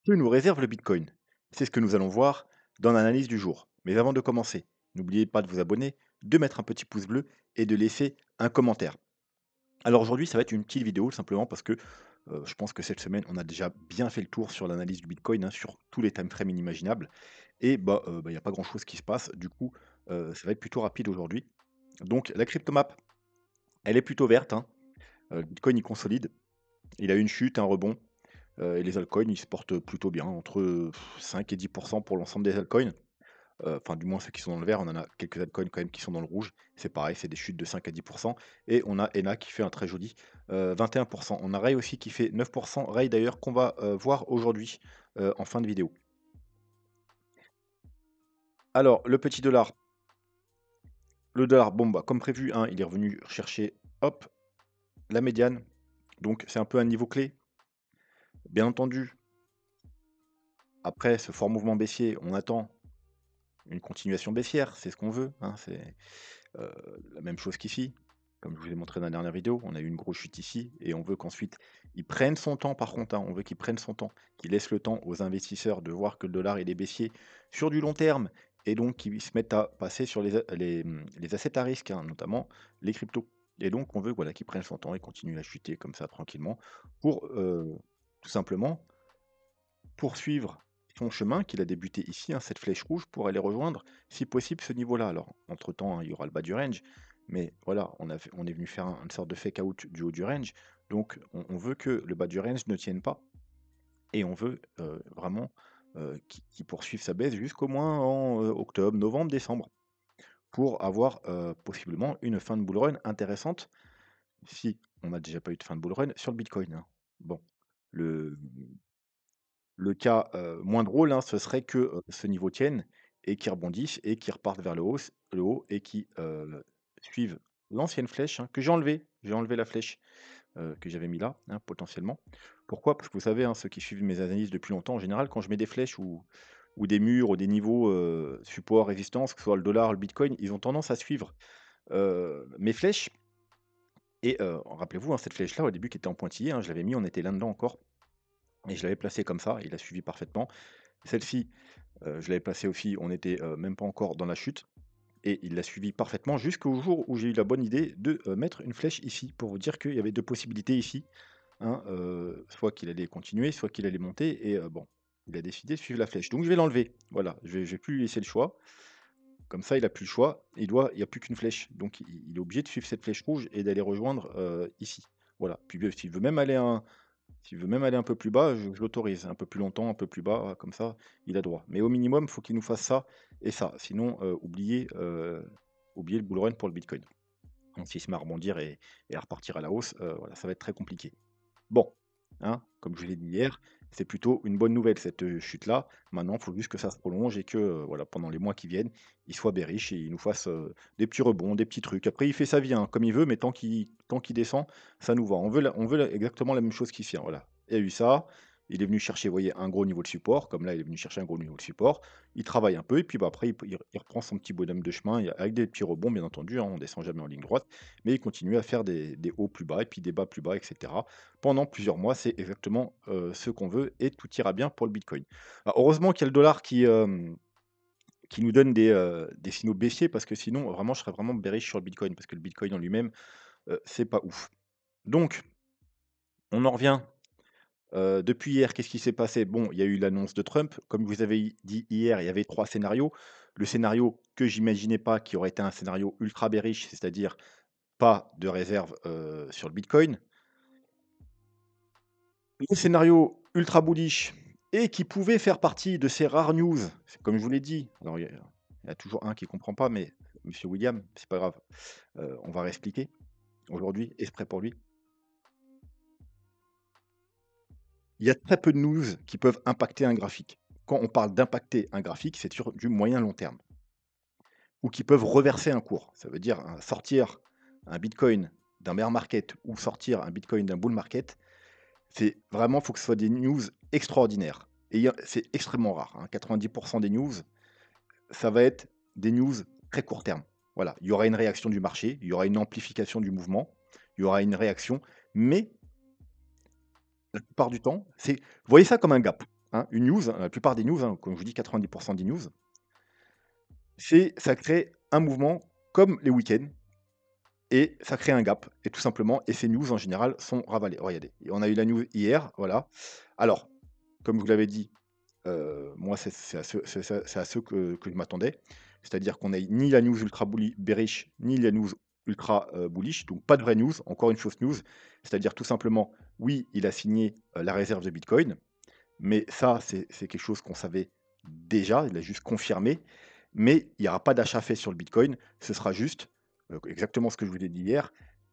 Que nous réserve le Bitcoin? C'est ce que nous allons voir dans l'analyse du jour. Mais avant de commencer, n'oubliez pas de vous abonner, de mettre un petit pouce bleu et de laisser un commentaire. Alors aujourd'hui, ça va être une petite vidéo simplement parce que je pense que cette semaine, on a déjà bien fait le tour sur l'analyse du Bitcoin, hein, sur tous les time frames inimaginables. Et il n'y a pas grand-chose qui se passe. Du coup, ça va être plutôt rapide aujourd'hui. Donc la cryptomap, elle est plutôt verte, hein. Le Bitcoin, il consolide. Il a une chute, un rebond. Et les altcoins, ils se portent plutôt bien, entre 5 et 10 pour l'ensemble des altcoins. Enfin, du moins ceux qui sont dans le vert, on en a quelques altcoins quand même qui sont dans le rouge. C'est pareil, c'est des chutes de 5 à 10. Et on a ENA qui fait un très joli 21. On a Ray aussi qui fait 9. Ray d'ailleurs qu'on va voir aujourd'hui en fin de vidéo. Alors, le petit dollar. Le dollar, bon, bah, comme prévu, hein, il est revenu chercher, hop, la médiane. Donc, c'est un peu un niveau clé. Bien entendu, après ce fort mouvement baissier, on attend une continuation baissière. C'est ce qu'on veut, hein, c'est Heu, la même chose qu'ici. Comme je vous ai montré dans la dernière vidéo, on a eu une grosse chute ici et on veut qu'ensuite il prenne son temps par contre, hein, on veut qu'il prenne son temps, qu'il laisse le temps aux investisseurs de voir que le dollar il est baissier sur du long terme et donc qu'ils se mettent à passer sur les assets à risque, hein, notamment les cryptos. Et donc on veut voilà, qu'il prenne son temps et continue à chuter comme ça tranquillement pour, tout simplement poursuivre son chemin qu'il a débuté ici, hein, cette flèche rouge, pour aller rejoindre, si possible, ce niveau-là. Alors, entre-temps, hein, il y aura le bas du range, mais voilà, on est venu faire une sorte de fake out du haut du range. Donc, on veut que le bas du range ne tienne pas et on veut vraiment qu'il poursuive sa baisse jusqu'au moins en octobre, novembre, décembre, pour avoir possiblement une fin de bull run intéressante si on n'a déjà pas eu de fin de bull run sur le Bitcoin, hein. Bon, le, le cas, moins drôle, hein, ce serait que, ce niveau tienne et qu'il rebondisse et qu'il reparte vers le haut et qui suive l'ancienne flèche, hein, que j'ai enlevée. J'ai enlevé la flèche, que j'avais mis là, hein, potentiellement. Pourquoi? Parce que vous savez, hein, ceux qui suivent mes analyses depuis longtemps, en général, quand je mets des flèches ou des murs ou des niveaux, support, résistance, que ce soit le dollar, le bitcoin, ils ont tendance à suivre, mes flèches et rappelez-vous, hein, cette flèche-là, au début, qui était en pointillé, hein, je l'avais mis, on était là-dedans encore et je l'avais placée comme ça, il a suivi parfaitement. Celle-ci, je l'avais placée aussi, on était, même pas encore dans la chute et il l'a suivi parfaitement jusqu'au jour où j'ai eu la bonne idée de, mettre une flèche ici pour vous dire qu'il y avait 2 possibilités ici, hein, soit qu'il allait continuer, soit qu'il allait monter et bon, il a décidé de suivre la flèche. Donc je vais l'enlever, voilà, je vais plus lui laisser le choix. Comme ça, il a plus le choix, il y a plus qu'une flèche. Donc il est obligé de suivre cette flèche rouge et d'aller rejoindre, ici. Voilà, puis, s'il veut même aller un peu plus bas, je l'autorise, un peu plus longtemps, un peu plus bas, comme ça, il a droit. Mais au minimum, il faut qu'il nous fasse ça et ça. Sinon, oubliez le bull run pour le Bitcoin. Donc s'il se met à rebondir et à repartir à la hausse, voilà, ça va être très compliqué. Bon, hein, comme je vous l'ai dit hier, c'est plutôt une bonne nouvelle cette, chute-là. Maintenant, il faut juste que ça se prolonge et que, voilà, pendant les mois qui viennent, il soit bearish et il nous fasse, des petits rebonds, des petits trucs. Après, il fait sa vie, hein, comme il veut, mais tant qu'il descend, ça nous va. On veut exactement la même chose qu'ici, hein, voilà. Il y a eu ça, il est venu chercher, vous voyez, un gros niveau de support, comme là, il est venu chercher un gros niveau de support. Il travaille un peu et puis, bah, après, il reprend son petit bonhomme de chemin, avec des petits rebonds, bien entendu, hein, on descend jamais en ligne droite, mais il continue à faire des hauts plus bas et puis des bas plus bas, et cetera pendant plusieurs mois. C'est exactement, ce qu'on veut et tout ira bien pour le bitcoin. Alors heureusement qu'il y a le dollar qui nous donne des signaux baissiers parce que sinon vraiment je serais vraiment bearish sur le bitcoin parce que le bitcoin en lui-même, c'est pas ouf. Donc on en revient, depuis hier, qu'est-ce qui s'est passé? Bon, il y a eu l'annonce de Trump. Comme je vous avais dit hier, il y avait 3 scénarios. Le scénario que j'imaginais pas, qui aurait été un scénario ultra bearish, c'est-à-dire pas de réserve, sur le bitcoin. Le scénario ultra bullish et qui pouvait faire partie de ces rares news, c'est comme je vous l'ai dit, alors il y a toujours un qui comprend pas, mais monsieur William, c'est pas grave, on va réexpliquer aujourd'hui, exprès pour lui. Il y a très peu de news qui peuvent impacter un graphique. Quand on parle d'impacter un graphique, c'est sur du moyen long terme ou qui peuvent reverser un cours. Ça veut dire, sortir un bitcoin d'un bear market ou sortir un bitcoin d'un bull market. C'est vraiment, faut que ce soit des news extraordinaires et c'est extrêmement rare, hein. 90 des news, ça va être des news très court terme. Voilà, il y aura une réaction du marché, il y aura une amplification du mouvement, il y aura une réaction, mais la plupart du temps, vous voyez ça comme un gap. hein, une news, la plupart des news, hein, comme je vous dis 90 des news, c'est ça crée un mouvement comme les week-ends et ça crée un gap et tout simplement et ces news en général sont ravalées. Regardez, on a eu la news hier, voilà. Alors, comme je vous l'avais dit, moi c'est à ce que je m'attendais. C'est-à-dire qu'on a ni la news ultra bearish, ni la news ultra, bullish, donc pas de vraie news, encore une fausse news. C'est-à-dire tout simplement, oui, il a signé, la réserve de bitcoin, mais ça, c'est quelque chose qu'on savait déjà, il a juste confirmé, mais il y aura pas d'achat fait sur le bitcoin. Ce sera juste, exactement ce que je vous ai dit hier,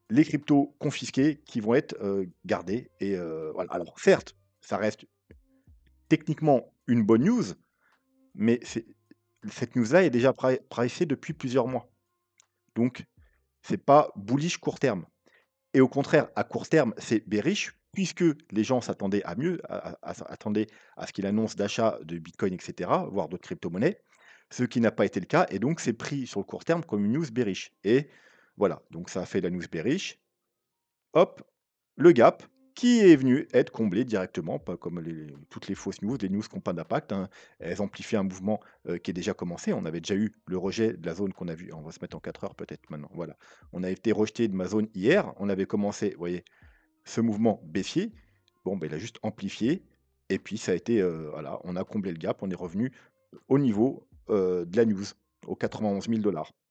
les cryptos confisqués qui vont être, gardés et voilà. Alors certes, ça reste techniquement une bonne news, mais cette news-là est déjà pricée depuis plusieurs mois. Donc c'est pas bullish court terme. Et au contraire, à court terme, c'est bearish puisque les gens s'attendaient à mieux, attendaient à ce qu'il annonce d'achat de bitcoin et cetera, voire d'autres crypto-monnaies, ce qui n'a pas été le cas et donc c'est pris sur le court terme comme une news bearish et voilà, donc ça a fait la news bearish. Hop, le gap qui est venu être comblé directement, pas comme toutes les fausses news, les news qui ont pas d'impact, hein. Elles amplifient un mouvement, qui est déjà commencé. On avait déjà eu le rejet de la zone qu'on a vu. On va se mettre en 4 heures peut-être maintenant, voilà. On a été rejeté de ma zone hier, on avait commencé, vous voyez, ce mouvement baissier. Bon, ben il a juste amplifié et puis ça a été, voilà, on a comblé le gap, on est revenu au niveau, de la news, aux 91 000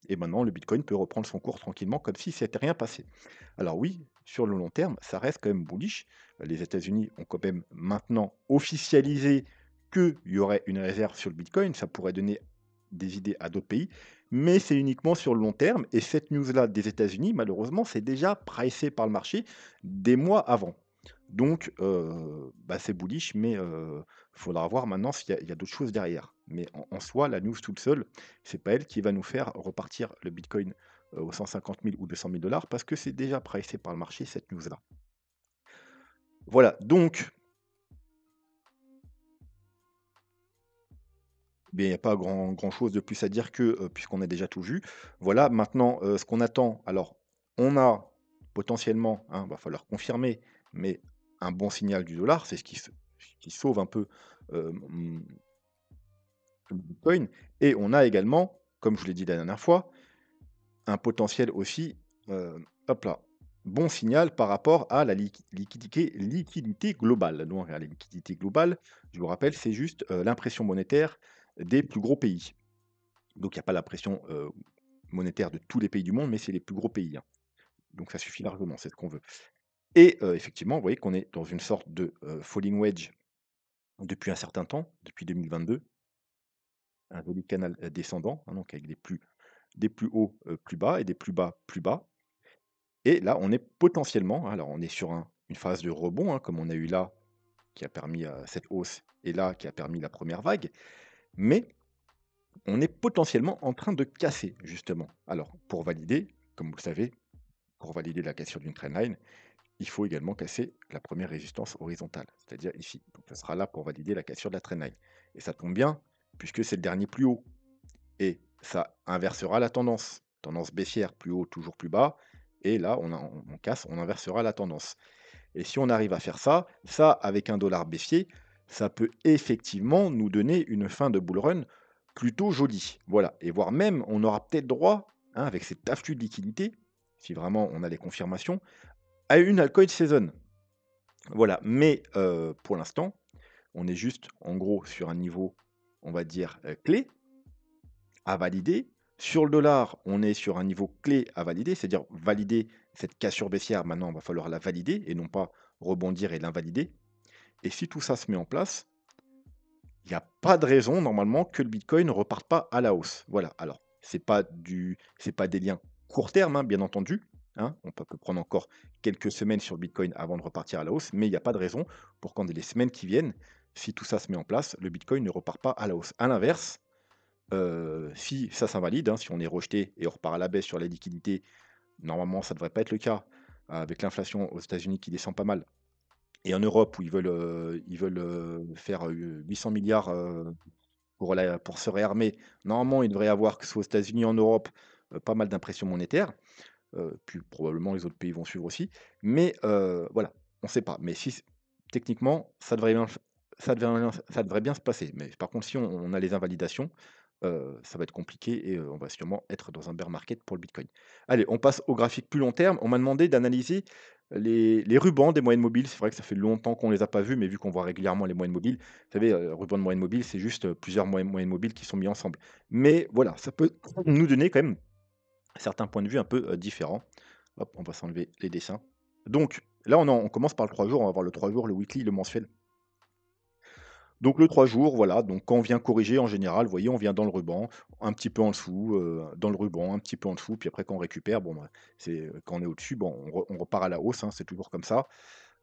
et maintenant le bitcoin peut reprendre son cours tranquillement comme si s'était rien passé. Alors oui, sur le long terme, ça reste quand même bullish. Les États-Unis ont quand même maintenant officialisé qu'il y aurait une réserve sur le bitcoin. Ça pourrait donner des idées à d'autres pays, mais c'est uniquement sur le long terme et cette news-là des États-Unis, malheureusement, c'est déjà pricé par le marché des mois avant. Donc, bah, c'est bullish, mais faudra voir maintenant s'il y a d'autres choses derrière. Mais en soi, la news toute seule, c'est pas elle qui va nous faire repartir le bitcoin, aux 150 000 ou 200 000 parce que c'est déjà pricé par le marché, cette news-là. Voilà, donc, beh, il n'y a pas grand-chose de plus à dire que, puisqu'on a déjà tout vu. Voilà, maintenant, ce qu'on attend, alors, on a potentiellement, hein, va falloir confirmer, mais un bon signal du dollar, c'est ce qui sauve un peu, mmh le Bitcoin et on a également, comme je vous l'ai dit la dernière fois, un potentiel aussi, hop là, bon signal par rapport à la liquidité globale. Donc la liquidité globale, je vous rappelle, c'est juste, l'impression monétaire des plus gros pays. Donc il y a pas la pression, monétaire de tous les pays du monde, mais c'est les plus gros pays, hein. Donc ça suffit largement, c'est ce qu'on veut et effectivement, vous voyez qu'on est dans une sorte de, falling wedge depuis un certain temps, depuis 2022, un joli canal, descendant, hein, donc avec des plus hauts, plus bas et des plus bas, plus bas. Et là, on est potentiellement, hein, alors on est sur une phase de rebond, hein, comme on a eu là, qui a permis cette hausse, et là, qui a permis la première vague. Mais on est potentiellement en train de casser, justement. Alors, pour valider, comme vous le savez, pour valider la cassure d'une trendline, il faut également casser la première résistance horizontale, c'est-à-dire ici. Donc, ça sera là pour valider la cassure de la trendline. Et ça tombe bien, puisque c'est le dernier plus haut. Et ça inversera la tendance. Tendance baissière, plus haut, toujours plus bas. Et là, on casse, on inversera la tendance. Et si on arrive à faire ça, ça avec un dollar baissier, ça peut effectivement nous donner une fin de bull run plutôt jolie. Voilà. Et voire même, on aura peut-être droit, hein, avec cet afflux de liquidité, si vraiment on a les confirmations, à une altcoin season. Voilà. Mais pour l'instant, on est juste en gros sur un niveau, on va dire, clé à valider. Sur le dollar, on est sur un niveau clé à valider, c'est-à-dire valider cette cassure baissière. Maintenant, il va falloir la valider et non pas rebondir et l'invalider. Et si tout ça se met en place, il n'y a pas de raison normalement que le Bitcoin ne reparte pas à la hausse. Voilà. Alors, c'est pas des liens court terme, hein, bien entendu, hein. On peut prendre encore quelques semaines sur le Bitcoin avant de repartir à la hausse, mais il n'y a pas de raison pour quand les semaines qui viennent, si tout ça se met en place, le Bitcoin ne repart pas à la hausse. À l'inverse, si ça s'invalide, hein, si on est rejeté et on repart à la baisse sur la liquidité, normalement ça ne devrait pas être le cas, avec l'inflation aux États-Unis qui descend pas mal et en Europe où ils veulent, faire, 800 milliards pour se réarmer. Normalement, il devrait y avoir, que ce soit aux États-Unis, en Europe, pas mal d'impression monétaire, puis probablement les autres pays vont suivre aussi. Mais voilà, on ne sait pas. Mais si techniquement, ça devrait bien se passer. Mais par contre, si on a les invalidations, ça va être compliqué et on va sûrement être dans un bear market pour le bitcoin. Allez, on passe au graphique plus long terme. On m'a demandé d'analyser les rubans des moyennes mobiles. C'est vrai que ça fait longtemps qu'on les a pas vus, mais vu qu'on voit régulièrement les moyennes mobiles, vous savez, ruban de moyenne mobile, c'est juste, plusieurs moyennes mobiles qui sont mis ensemble. Mais voilà, ça peut nous donner quand même certains points de vue un peu, différents. Hop, on va s'enlever les dessins. Donc là, on commence par le 3 jours, on va voir le 3 jours, le weekly, le mensuel. Donc le 3 jours, voilà, donc quand on vient corriger en général, vous voyez, on vient dans le ruban, un petit peu en dessous, dans le ruban, un petit peu en dessous, puis après quand on récupère, bon, bah, c'est, quand on est au-dessus, bon, on repart à la hausse, hein, c'est toujours comme ça.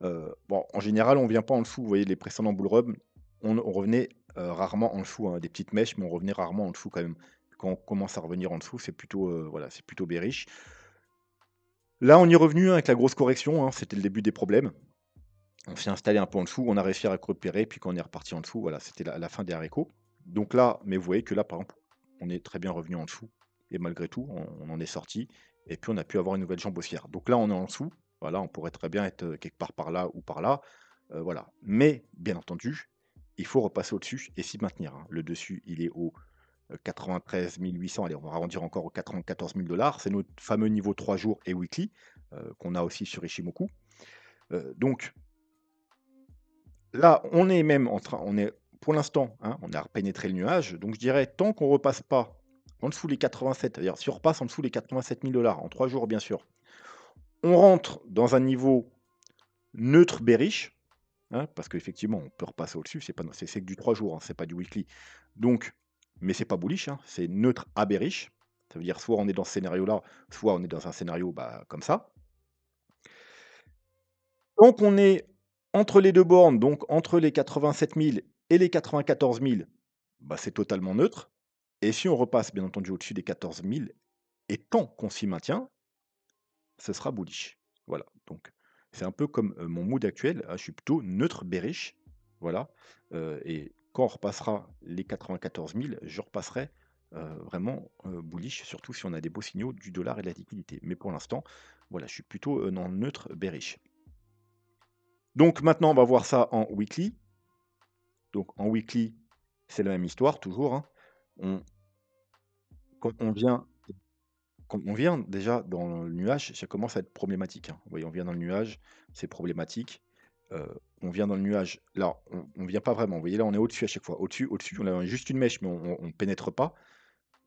Bon, en général, on vient pas en dessous, vous voyez, les précédents bull run, on revenait, rarement en dessous, hein, des petites mèches, mais on revenait rarement en dessous quand même. Quand on commence à revenir en dessous, c'est plutôt, voilà, c'est plutôt bearish. Là, on y est revenu, hein, avec la grosse correction, hein, c'était le début des problèmes. On s'est installé un peu en dessous, on a réussi à récupérer, puis quand on est reparti en dessous, voilà, c'était la fin des haricots. Donc là, mais vous voyez que là, par exemple, on est très bien revenu en dessous et malgré tout, on en est sorti et puis on a pu avoir une nouvelle jambe haussière. Donc là, on est en dessous, voilà, on pourrait très bien être, quelque part par là ou par là, voilà. Mais bien entendu, il faut repasser au-dessus et s'y maintenir, hein. Le dessus, il est au, 93 800, allez, on va arrondir encore au 94 000 $. C'est notre fameux niveau 3 jours et weekly, qu'on a aussi sur Ishimoku. Donc là, on est même en train on est pour l'instant, hein, on a pénétré le nuage, donc je dirais tant qu'on repasse pas en dessous les 87, c'est-à-dire si on repasse en dessous les 87 000 en 3 jours bien sûr, on rentre dans un niveau neutre bearish, hein, parce qu'effectivement on peut repasser au-dessus, c'est pas c'est que du 3 jours, hein, c'est pas du weekly. Donc mais c'est pas bullish, hein, c'est neutre à bearish. Ça veut dire soit on est dans ce scénario-là, soit on est dans un scénario, bah, comme ça. Tant qu'on est entre les 2 bornes, donc entre les 87 000 et les 94 000, bah, c'est totalement neutre et si on repasse bien entendu au-dessus des 14 000 et tant qu'on s'y maintient, ce sera bullish. Voilà, donc c'est un peu comme, mon mood actuel, je suis plutôt neutre bearish, voilà, et quand on repassera les 94 000, je repasserai, vraiment, bullish, surtout si on a des beaux signaux du dollar et de la liquidité. Mais pour l'instant, voilà, je suis plutôt, dans le neutre bearish. Donc maintenant, on va voir ça en weekly. Donc en weekly, c'est la même histoire toujours, hein. On quand on vient quand on vient déjà dans le nuage, ça commence à être problématique, hein. Vous voyez, on vient dans le nuage, c'est problématique. On vient dans le nuage, là, on vient pas vraiment. Vous voyez, là, on est au-dessus à chaque fois. Au-dessus, on a juste une mèche, mais on pénètre pas.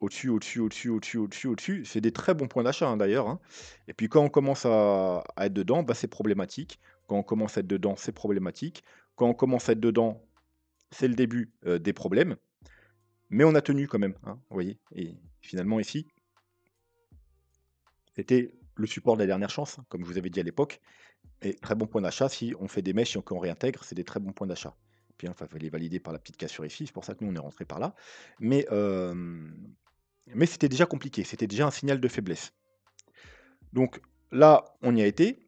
Au-dessus, au-dessus, au-dessus, au-dessus, au-dessus, au-dessus. C'est des très bons points d'achat, hein, d'ailleurs, hein. Et puis quand on commence à être dedans, bah, c'est problématique. Quand on commence à être dedans, c'est problématique. Quand on commence à être dedans, c'est le début, des problèmes. Mais on a tenu quand même, hein, vous voyez? Et finalement ici, c'était le support de la dernière chance, hein, comme je vous avais dit à l'époque et très bon point d'achat si on fait des mèches et qu'on réintègre, c'est des très bons points d'achat. Puis, enfin, il fallait valider par la petite cassure ici, c'est pour ça que nous on est rentré par là. Mais, mais c'était déjà compliqué, c'était déjà un signal de faiblesse. Donc là, on y a été.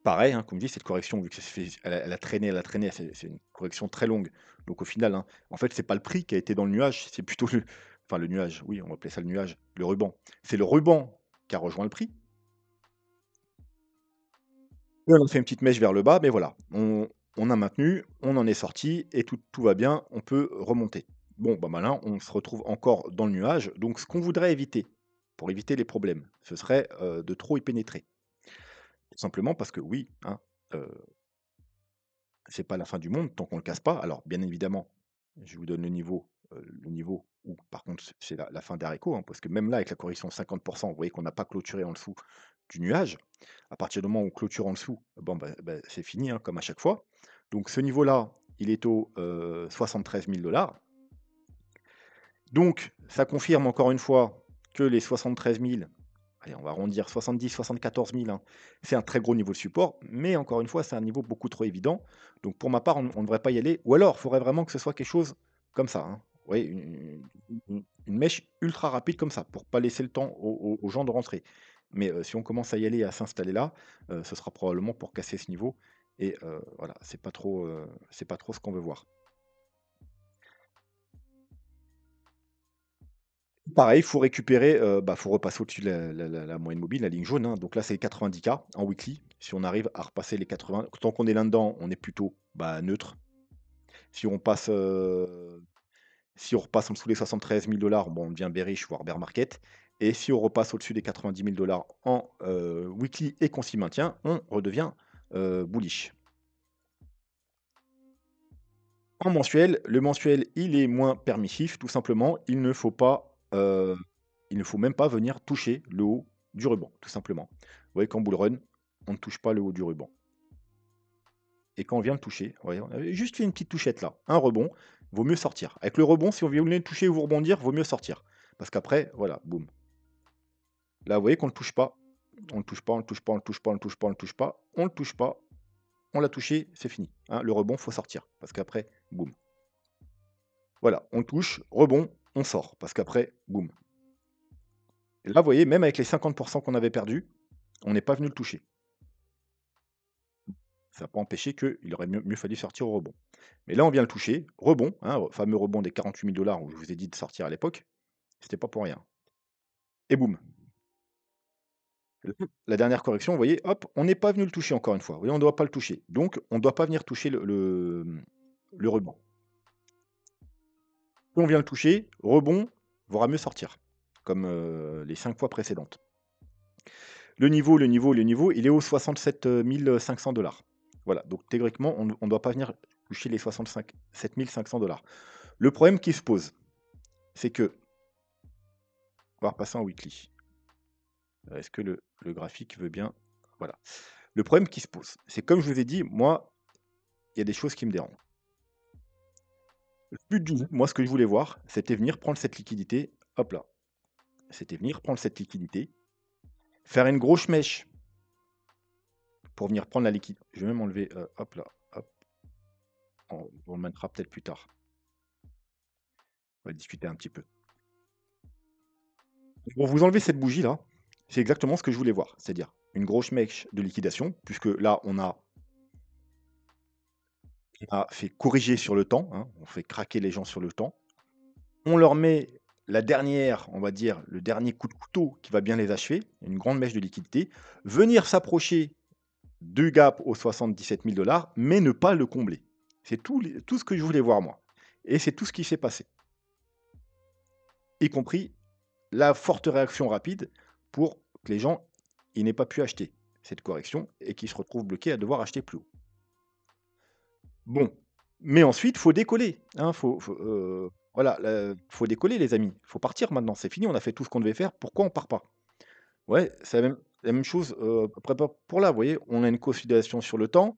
Pareil, hein, comme dit, cette correction, vu que ça s'est fait elle a traîné, c'est une correction très longue. Donc au final, hein, en fait, c'est pas le prix qui a été dans le nuage, c'est plutôt le enfin le nuage, oui, on va appeler ça le nuage, le ruban. C'est le ruban qui a rejoint le prix et on a fait une petite mèche vers le bas, mais voilà, on a maintenu, on en est sorti et tout va bien, on peut remonter. Bon, bah, maintenant, on se retrouve encore dans le nuage, donc ce qu'on voudrait éviter, pour éviter les problèmes, ce serait, de trop y pénétrer. Tout simplement parce que oui, hein, heu c'est pas la fin du monde tant qu'on le casse pas. Alors, bien évidemment, je vous donne le niveau où par contre c'est la fin des haricots, hein, parce que même là avec la correction de 50, vous voyez qu'on n'a pas clôturé en dessous du nuage. À partir du moment où on clôture en dessous, bon, bah, c'est fini, hein, comme à chaque fois. Donc ce niveau-là, il est au, 73 000 $. Donc ça confirme encore une fois que les 73 000, allez, on va arrondir 70-74 000, hein, c'est un très gros niveau de support, mais encore une fois, c'est un niveau beaucoup trop évident. Donc pour ma part, on ne devrait pas y aller. Ou alors, il faudrait vraiment que ce soit quelque chose comme ça, hein. Vous voyez, une mèche ultra rapide comme ça, pour pas laisser le temps aux gens de rentrer. Mais si on commence à y aller, à s'installer là, ce sera probablement pour casser ce niveau. Et voilà, c'est pas trop ce qu'on veut voir. Pareil, il faut récupérer, bah, faut repasser au-dessus de la moyenne mobile, la ligne jaune, hein. Donc là, c'est les 90 K en weekly. Si on arrive à repasser les 80, tant qu'on est là-dedans, on est plutôt, bah, neutre. Si on passe, si on repasse en dessous des 73 000 bon, on devient bearish, voire bear market et si on repasse au-dessus des 90 000 en, weekly et qu'on s'y maintient, on redevient, bullish. En mensuel, le mensuel, il est moins permissif, tout simplement. Il ne faut même pas venir toucher le haut du ruban, tout simplement. Vous voyez qu'en bull run, on ne touche pas le haut du ruban. Et quand on vient le toucher, vous voyez, on avait juste fait une petite touchette là, un rebond, vaut mieux sortir. Avec le rebond, si on vient le toucher ou vous rebondir, vaut mieux sortir. Parce qu'après, voilà, boum. Là, vous voyez qu'on ne le touche pas. On ne le touche pas, on ne le touche pas, on ne le touche pas, on ne le touche pas, on ne le touche pas, on ne le touche pas. On l'a touché, c'est fini. Hein, le rebond, faut sortir. Parce qu'après, boum. Voilà, on touche, rebond, on sort, parce qu'après, boum. Et là, vous voyez, même avec les 50 qu'on avait perdus, on n'est pas venu le toucher. Ça n'a pas empêché qu'il aurait mieux fallu sortir au rebond. Mais là, on vient le toucher, rebond, hein, fameux rebond des 48 000 où je vous ai dit de sortir à l'époque, c'était pas pour rien. Et boum. La dernière correction, vous voyez, hop, on n'est pas venu le toucher encore une fois. Vous voyez, on ne doit pas le toucher. Donc, on ne doit pas venir toucher le rebond. Si on vient le toucher, rebond, vaudra mieux sortir, comme les 5 fois précédentes. Le niveau, il est aux 67 500 $. Voilà, donc théoriquement, on ne doit pas venir toucher les 67 500 $. Le problème qui se pose, c'est que, on va repasser en weekly. Est-ce que le graphique veut bien? Voilà. Le problème qui se pose, c'est comme je vous ai dit, moi, il y a des choses qui me dérangent. Le but du jeu, moi, ce que je voulais voir, c'était venir prendre cette liquidité, hop là. C'était venir prendre cette liquidité, faire une grosse mèche pour venir prendre la liquidité. Je vais même enlever, hop là, hop. On le mettra peut-être plus tard. On va discuter un petit peu. Pour vous enlever cette bougie là, c'est exactement ce que je voulais voir, c'est-à-dire une grosse mèche de liquidation, puisque là, on a fait corriger sur le temps, hein, on fait craquer les gens sur le temps. On leur met la dernière, on va dire, le dernier coup de couteau qui va bien les achever, une grande mèche de liquidité, venir s'approcher du gap aux 77 000 mais ne pas le combler. C'est tout ce que je voulais voir moi. Et c'est tout ce qui s'est passé. Y compris la forte réaction rapide pour que les gens ils n'aient pas pu acheter cette correction et qu'ils se retrouvent bloqués à devoir acheter plus haut. Bon, mais ensuite, faut décoller, hein, voilà, faut décoller les amis. Faut partir maintenant, c'est fini, on a fait tout ce qu'on devait faire, pourquoi on part pas? Ouais, c'est la même chose, après pour là, vous voyez? On a une consolidation sur le temps,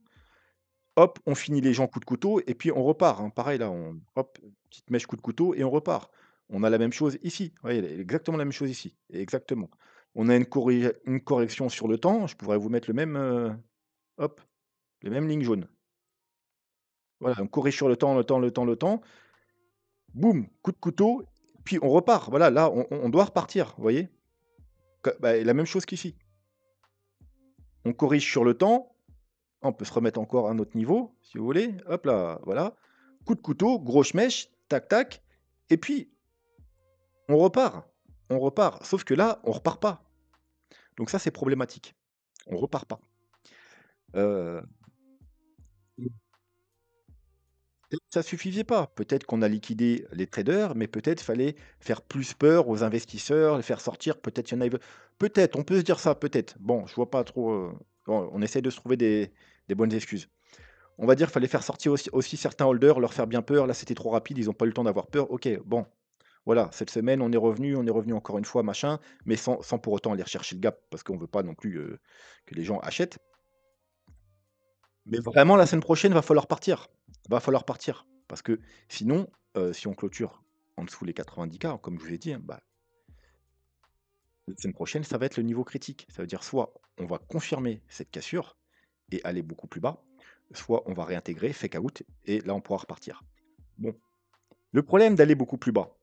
hop, on finit les gens coup de couteau et puis on repart, hein. Pareil là, on hop, petite mèche coup de couteau et on repart. On a la même chose ici, vous voyez? Exactement la même chose ici, exactement. On a une correction sur le temps, je pourrais vous mettre le même, hop, les mêmes lignes jaunes. Voilà, on corrige sur le temps, le temps, le temps, le temps. Boum, coup de couteau, puis on repart. Voilà, là, on doit repartir, vous voyez? La même chose qu'ici. On corrige sur le temps, on peut se remettre encore à un autre niveau, si vous voulez. Hop là, voilà. Coup de couteau, grosse mèche, tac, tac, et puis on repart. On repart. Sauf que là, on repart pas. Donc ça, c'est problématique. On repart pas. Heu, Peut-être que ça suffisait pas. Peut-être qu'on a liquidé les traders, mais peut-être fallait faire plus peur aux investisseurs, les faire sortir. Peut-être il y en a, peut-être, on peut se dire ça, peut-être. Bon, je vois pas trop. Bon, on essaie de se trouver des bonnes excuses. On va dire, fallait faire sortir aussi certains holders, leur faire bien peur. Là, c'était trop rapide, ils n'ont pas eu le temps d'avoir peur. Ok, bon, voilà, cette semaine, on est revenu encore une fois, machin, mais sans pour autant aller rechercher le gap, parce qu'on veut pas non plus que les gens achètent. Mais vraiment, la semaine prochaine, va falloir partir. Va falloir partir. Parce que sinon, si on clôture en dessous les 90K, comme je vous ai dit, hein, bah, la semaine prochaine, ça va être le niveau critique. Ça veut dire soit on va confirmer cette cassure et aller beaucoup plus bas, soit on va réintégrer, fake out, et là, on pourra repartir. Bon, le problème d'aller beaucoup plus bas,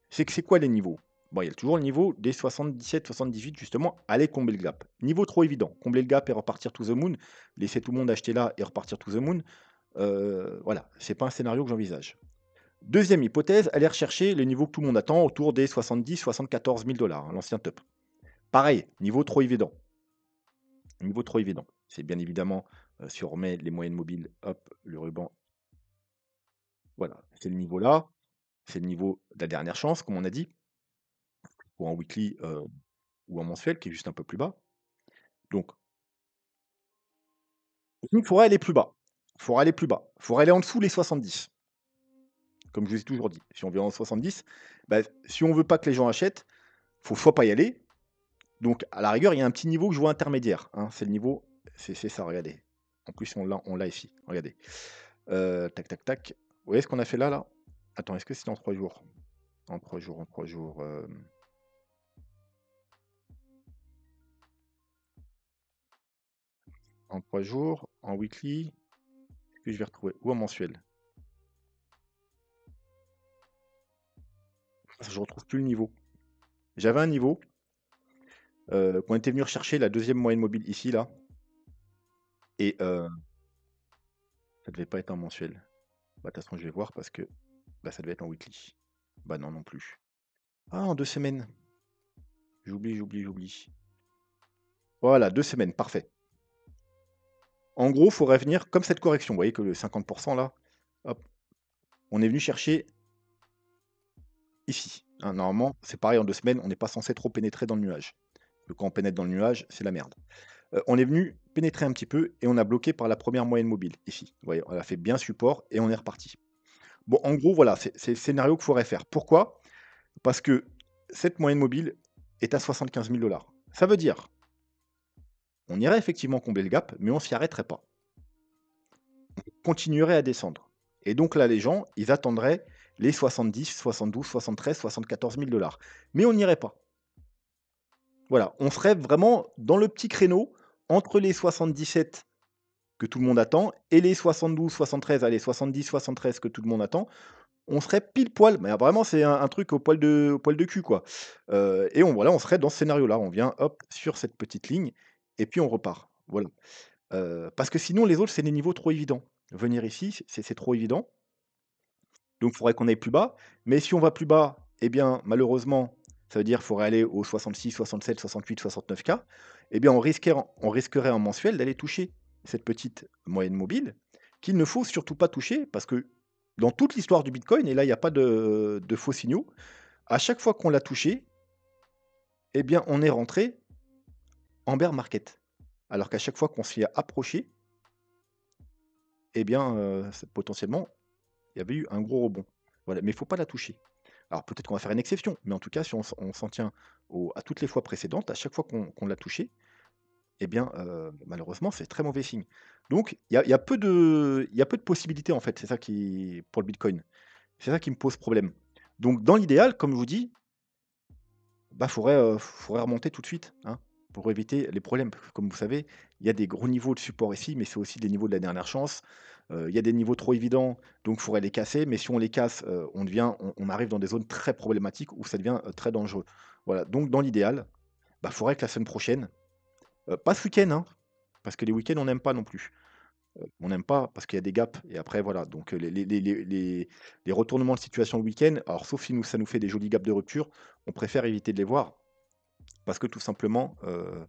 c'est que c'est quoi les niveaux? Bon, il y a toujours le niveau des 77-78, justement, aller combler le gap. Niveau trop évident, combler le gap et repartir to the moon, laisser tout le monde acheter là et repartir to the moon, voilà, c'est pas un scénario que j'envisage. Deuxième hypothèse, aller rechercher les niveaux que tout le monde attend autour des 70-74 000 $, hein, l'ancien top. Pareil, niveau trop évident. Niveau trop évident. C'est bien évidemment, si on remet les moyennes mobiles, hop, le ruban. c'est le niveau là, c'est le niveau de la dernière chance, comme on a dit, ou en weekly, ou en mensuel qui est juste un peu plus bas. Donc il faudrait aller plus bas. Il faudrait aller plus bas. Il faudrait aller en dessous les 70, comme je vous ai toujours dit. Si on vient en 70, bah, si on veut pas que les gens achètent, faut soit pas y aller. Donc à la rigueur, il y a un petit niveau que je vois intermédiaire, hein, c'est le niveau, c'est ça, regardez. En plus, on l'a ici, regardez. Tac, tac, tac. Vous voyez ce qu'on a fait là, là? Attends, est-ce que c'est en 3 jours? En 3 jours, en 3 jours, en 3 jours, en weekly, est-ce que je vais retrouver? Ou en mensuel? Je retrouve plus le niveau. J'avais un niveau, qu'on était venu rechercher la deuxième moyenne mobile ici, là, et ça devait pas être en mensuel. Bah, de toute façon, je vais voir parce que, bah, ça devait être en weekly. Bah, non, non plus. Ah, en 2 semaines. J'oublie, j'oublie, j'oublie. Voilà, 2 semaines, parfait. En gros, il faudrait venir comme cette correction, vous voyez que le 50 là, hop, on est venu chercher ici, hein. Normalement, c'est pareil en 2 semaines, on n'est pas censé trop pénétrer dans le nuage. Que quand on pénètre dans le nuage, c'est la merde. On est venu pénétrer un petit peu et on a bloqué par la première moyenne mobile, ici. Vous voyez, on a fait bien support et on est reparti. Bon, en gros, voilà, c'est le scénario qu'il faudrait faire. Pourquoi? Parce que cette moyenne mobile est à 75 000 $. Ça veut dire, on irait effectivement combler le gap, mais on s'y arrêterait pas. Continuerait à descendre. Et donc là, les gens, ils attendraient les 70, 72, 73, 74 000 $. Mais on n'irait pas. Voilà, on serait vraiment dans le petit créneau entre les 77 que tout le monde attend et les 72, 73, allez, 70, 73 que tout le monde attend. On serait pile poil, mais vraiment, c'est un truc au poil de cul, quoi. Et voilà, on serait dans ce scénario-là. On vient, hop, sur cette petite ligne et puis on repart. Voilà. Parce que sinon, les autres, c'est des niveaux trop évidents. Venir ici, c'est trop évident. Donc, il faudrait qu'on aille plus bas. Mais si on va plus bas, eh bien, malheureusement, ça veut dire qu'il faudrait aller aux 66, 67, 68, 69 K. Eh bien, on risquerait en mensuel d'aller toucher cette petite moyenne mobile qu'il ne faut surtout pas toucher parce que dans toute l'histoire du Bitcoin, et là, il n'y a pas de faux signaux, à chaque fois qu'on l'a touché, eh bien, on est rentré en bear market. Alors qu'à chaque fois qu'on s'y est approché, eh bien, potentiellement, il y avait eu un gros rebond. Voilà, mais il ne faut pas la toucher. Alors peut-être qu'on va faire une exception, mais en tout cas, si on s'en tient à toutes les fois précédentes, à chaque fois qu'on l'a touché, eh bien, malheureusement, c'est très mauvais signe. Donc, il y a peu de possibilités, en fait. C'est ça qui, pour le Bitcoin, c'est ça qui me pose problème. Donc, dans l'idéal, comme je vous dis, bah, faudrait remonter tout de suite, hein, pour éviter les problèmes. Comme vous savez, il y a des gros niveaux de support ici, mais c'est aussi des niveaux de la dernière chance. Il y a des niveaux trop évidents, donc il faudrait les casser. Mais si on les casse, on arrive dans des zones très problématiques où ça devient très dangereux. Voilà. Donc dans l'idéal, bah, faudrait que la semaine prochaine, pas ce week-end, hein, parce que les week-ends on n'aime pas non plus. On n'aime pas parce qu'il y a des gaps et après voilà. Donc les retournements de situation le week-end, alors sauf si ça nous fait des jolis gaps de rupture, on préfère éviter de les voir. Parce que tout simplement, heu,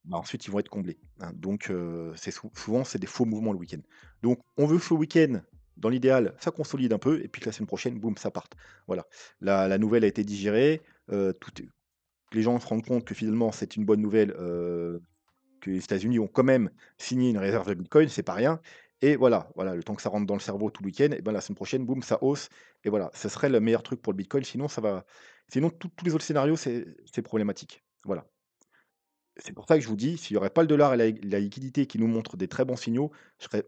bah, ensuite ils vont être comblés, hein. Donc c'est souvent c'est des faux mouvements le week-end. Donc on veut que ce week-end, dans l'idéal, ça consolide un peu et puis que la semaine prochaine, boum, ça parte. Voilà. La nouvelle a été digérée, tout est que les gens se rendent compte que finalement c'est une bonne nouvelle, que les États-Unis ont quand même signé une réserve de bitcoin, c'est pas rien et voilà, le temps que ça rentre dans le cerveau tout le week-end et ben la semaine prochaine, boum, ça hausse et voilà, ce serait le meilleur truc pour le bitcoin, sinon tous les autres scénarios, c'est problématique. Voilà. C'est pour ça que je vous dis, s'il y aurait pas le dollar et la liquidité qui nous montrent des très bons signaux, je serais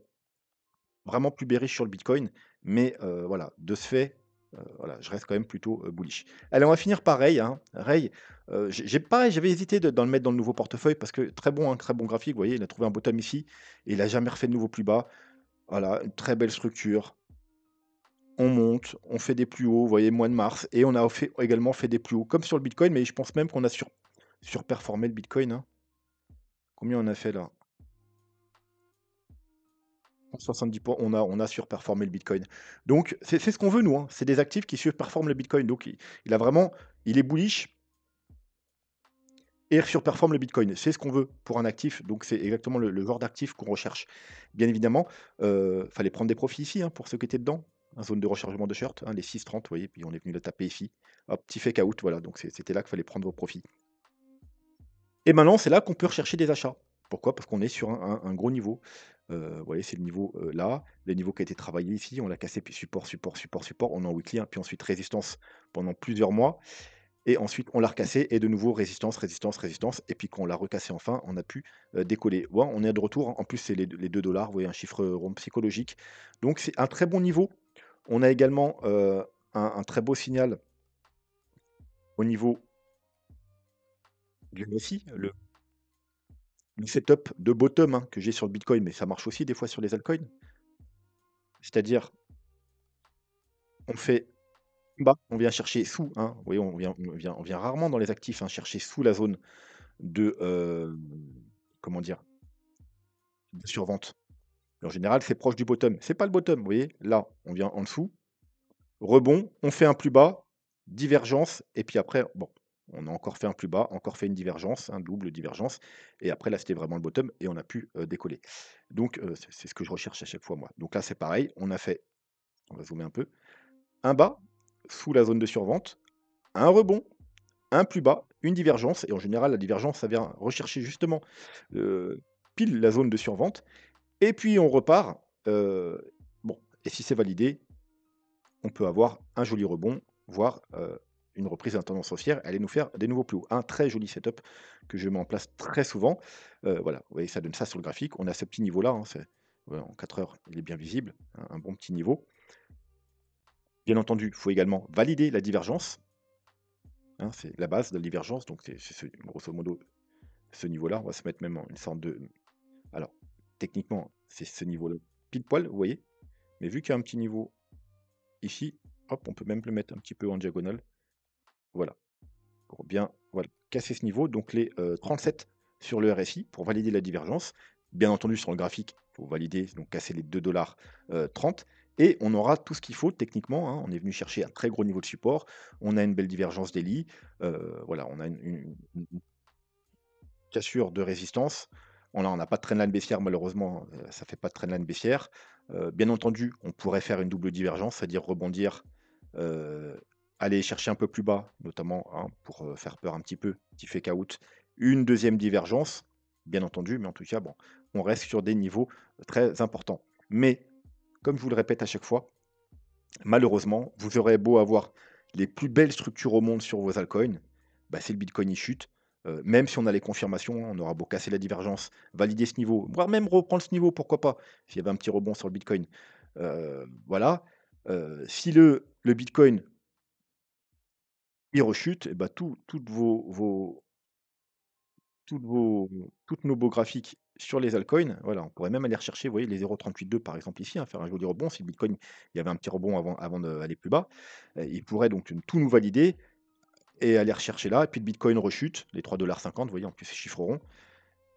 vraiment plus bearish sur le bitcoin, mais voilà, de ce fait, voilà, je reste quand même plutôt, bullish. Allez, on va finir par Ray, hein. Ray, j'ai pareil, j'avais hésité dans le mettre dans le nouveau portefeuille parce que très bon, hein, très bon graphique, vous voyez, il a trouvé un bottom ici et il a jamais refait de nouveau plus bas. Voilà, une très belle structure. On monte, on fait des plus hauts, vous voyez, mois de mars et on a également fait des plus hauts, comme sur le bitcoin, mais je pense même qu'on a surperformé le bitcoin, hein. Combien on a fait là? 70 on a surperformé le bitcoin. Donc c'est ce qu'on veut nous, hein. C'est des actifs qui surperforment le bitcoin. Donc il a vraiment il est bullish et il surperforme le bitcoin. C'est ce qu'on veut pour un actif, donc c'est exactement le genre d'actif qu'on recherche. Bien évidemment, fallait prendre des profits ici, hein, pour ceux qui étaient dedans, hein, zone de rechargement de short, hein, les 6,30, vous voyez? Puis on est venu le taper ici. Hop, petit fake out, voilà, donc c'était là qu'il fallait prendre vos profits. Et maintenant, c'est là qu'on peut rechercher des achats. Pourquoi? Parce qu'on est sur un gros niveau. Vous voyez, c'est le niveau, là, le niveau qui a été travaillé ici, on l'a cassé, puis support, support, support, support, on est en weekly, hein, puis ensuite résistance pendant plusieurs mois et ensuite on l'a recassé et de nouveau résistance, résistance, résistance et puis quand on l'a recassé enfin, on a pu, décoller. Voilà, on est de retour, hein. En plus, c'est les 2 $, vous voyez, un chiffre rond psychologique. Donc c'est un très bon niveau. On a également, un très beau signal au niveau du RSI, le setup de bottom, hein, que j'ai sur le bitcoin, mais ça marche aussi des fois sur les altcoins. C'est-à-dire, on fait bas, on vient chercher sous, hein, vous voyez, on vient rarement dans les actifs, hein, chercher sous la zone de, comment dire? De survente. Et en général, c'est proche du bottom. C'est pas le bottom, vous voyez? Là, on vient en dessous, rebond, on fait un plus bas, divergence et puis après, bon, on a encore fait un plus bas, encore fait une divergence, un double divergence et après là, c'était vraiment le bottom et on a pu, décoller. Donc c'est ce que je recherche à chaque fois moi. Donc là, c'est pareil, on a fait, on va zoomer un peu, un bas sous la zone de survente, un rebond, un plus bas, une divergence et en général, la divergence, ça vient rechercher justement, pile la zone de survente et puis on repart, bon et si c'est validé, on peut avoir un joli rebond, voire, une reprise de la tendance haussière, aller nous faire des nouveaux plus hauts. Un très joli setup que je mets en place très souvent. Voilà, vous voyez, ça donne ça sur le graphique. On a ce petit niveau-là, hein, voilà, en 4 heures, il est bien visible, un bon petit niveau. Bien entendu, il faut également valider la divergence, hein, c'est la base de la divergence, donc c'est grosso modo, ce niveau-là. On va se mettre même en une sorte de alors, techniquement, c'est ce niveau-là pile poil, vous voyez? Mais vu qu'il y a un petit niveau ici, hop, on peut même le mettre un petit peu en diagonale. Voilà. Pour bien, voilà, casser ce niveau, donc les, 37 sur le RSI pour valider la divergence. Bien entendu, sur le graphique, il faut valider, donc casser les 2 30 et on aura tout ce qu'il faut techniquement, hein. On est venu chercher un très gros niveau de support, on a une belle divergence daily, voilà, on a une cassure de résistance. On n'a pas de trendline baissière malheureusement, ça fait pas de trendline baissière. Bien entendu, on pourrait faire une double divergence, c'est-à-dire rebondir, heu, aller chercher un peu plus bas, notamment, hein, pour, faire peur un petit peu, petit fake out. Une deuxième divergence, bien entendu, mais en tout cas, bon, on reste sur des niveaux très importants. Mais comme je vous le répète à chaque fois, malheureusement, vous aurez beau avoir les plus belles structures au monde sur vos altcoins, bah, si le bitcoin il chute, même si on a les confirmations, on aura beau casser la divergence, valider ce niveau, voire même reprendre ce niveau, pourquoi pas? S'il y avait un petit rebond sur le bitcoin, voilà. Si le bitcoin, il rechute et bah, toutes nos beaux graphiques sur les altcoins, voilà, on pourrait même aller rechercher, vous voyez, les 0,382 par exemple ici, hein, faire un joli rebond. Si le bitcoin, il y avait un petit rebond avant d'aller plus bas, il pourrait donc tout nous valider et aller rechercher là et puis le bitcoin rechute, les 3,50 $, vous voyez, en plus c'est chiffre rond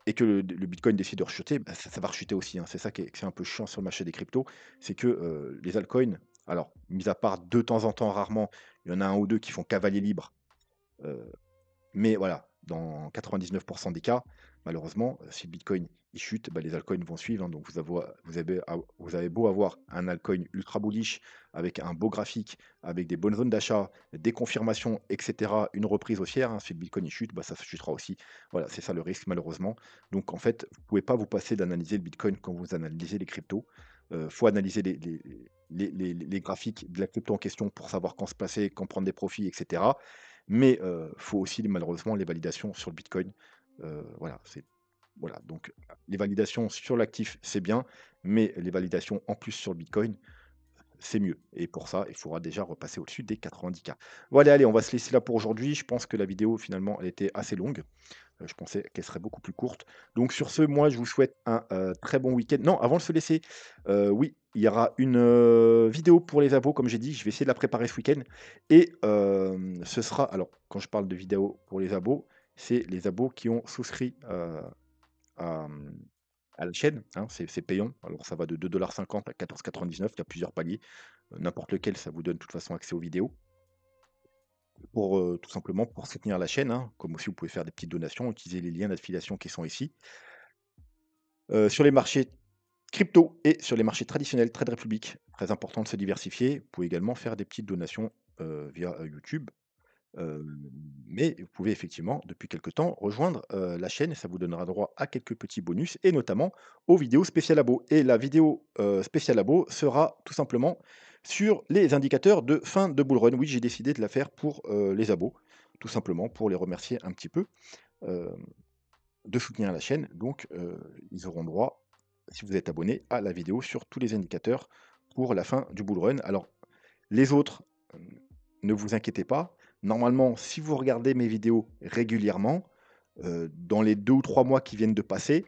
et que le bitcoin décide de rechuter, bah, ça va rechuter aussi, hein. C'est ça qui est un peu chiant sur le marché des cryptos, c'est que, les altcoins, alors mis à part de temps en temps, rarement, il y en a un ou 2 qui font cavalier libre, heu mais voilà, dans 99 des cas, malheureusement, si le bitcoin il chute, bah, les altcoins vont suivre, hein. Donc vous avez beau avoir un altcoin ultra bullish avec un beau graphique, avec des bonnes zones d'achat, des confirmations et cetera, une reprise haussière, hein. Si le bitcoin il chute, bah, ça chutera aussi. Voilà, c'est ça le risque malheureusement. Donc en fait, vous pouvez pas vous passer d'analyser le bitcoin quand vous analysez les cryptos. Faut analyser les graphiques de la crypto en question pour savoir quand se placer, quand prendre des profits et cetera. Mais, faut aussi malheureusement les validations sur le bitcoin. Voilà, voilà, donc les validations sur l'actif, c'est bien, mais les validations en plus sur le bitcoin, c'est mieux et pour ça, il faudra déjà repasser au-dessus des 90 K. Voilà, allez, on va se laisser là pour aujourd'hui. Je pense que la vidéo finalement, elle était assez longue. Je pensais qu'elle serait beaucoup plus courte. Donc sur ce, moi, je vous souhaite un, très bon week-end. Non, avant de se laisser, oui, il y aura une, vidéo pour les abos, comme j'ai dit, je vais essayer de la préparer ce week-end et ce sera alors quand je parle de vidéo pour les abos, c'est les abos qui ont souscrit, à, à la chaîne, hein, c'est payant. Alors ça va de 2,50 à 14,99 €, il y a plusieurs paliers, n'importe lequel, ça vous donne de toute façon accès aux vidéos. pour, tout simplement pour soutenir la chaîne, hein, comme aussi vous pouvez faire des petites donations, utiliser les liens d'affiliation qui sont ici. Sur les marchés crypto et sur les marchés traditionnels, Trade Republic, très important de se diversifier. Vous pouvez également faire des petites donations, via, YouTube. Hem, mais vous pouvez effectivement, depuis quelque temps, rejoindre, la chaîne et ça vous donnera droit à quelques petits bonus et notamment aux vidéos spéciales abos. Et la vidéo, spéciale abo sera tout simplement sur les indicateurs de fin de bull run. Oui, j'ai décidé de la faire pour, les abos, tout simplement pour les remercier un petit peu, hem, de soutenir la chaîne. Donc, ils auront droit, si vous êtes abonné, à la vidéo sur tous les indicateurs pour la fin du bull run. Alors les autres, ne vous inquiétez pas. Normalement, si vous regardez mes vidéos régulièrement, dans les 2 ou 3 mois qui viennent de passer,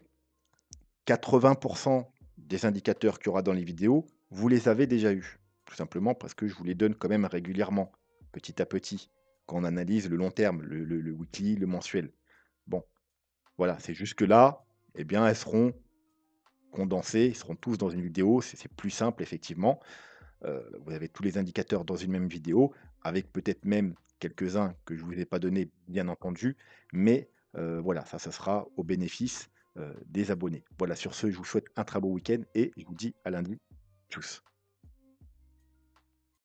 80 des indicateurs qu'il y aura dans les vidéos, vous les avez déjà eus. Tout simplement parce que je vous les donne quand même régulièrement, petit à petit, quand on analyse le long terme, le weekly, le mensuel. Bon, voilà, c'est juste que là, eh bien, elles seront condensées, ils seront tous dans une vidéo, c'est plus simple effectivement. Vous avez tous les indicateurs dans une même vidéo, avec peut-être même quelques-uns que je ne vous ai pas donnés, bien entendu, mais voilà, ça sera au bénéfice, des abonnés. Voilà, sur ce, je vous souhaite un très beau week-end et je vous dis à lundi. Tchuss.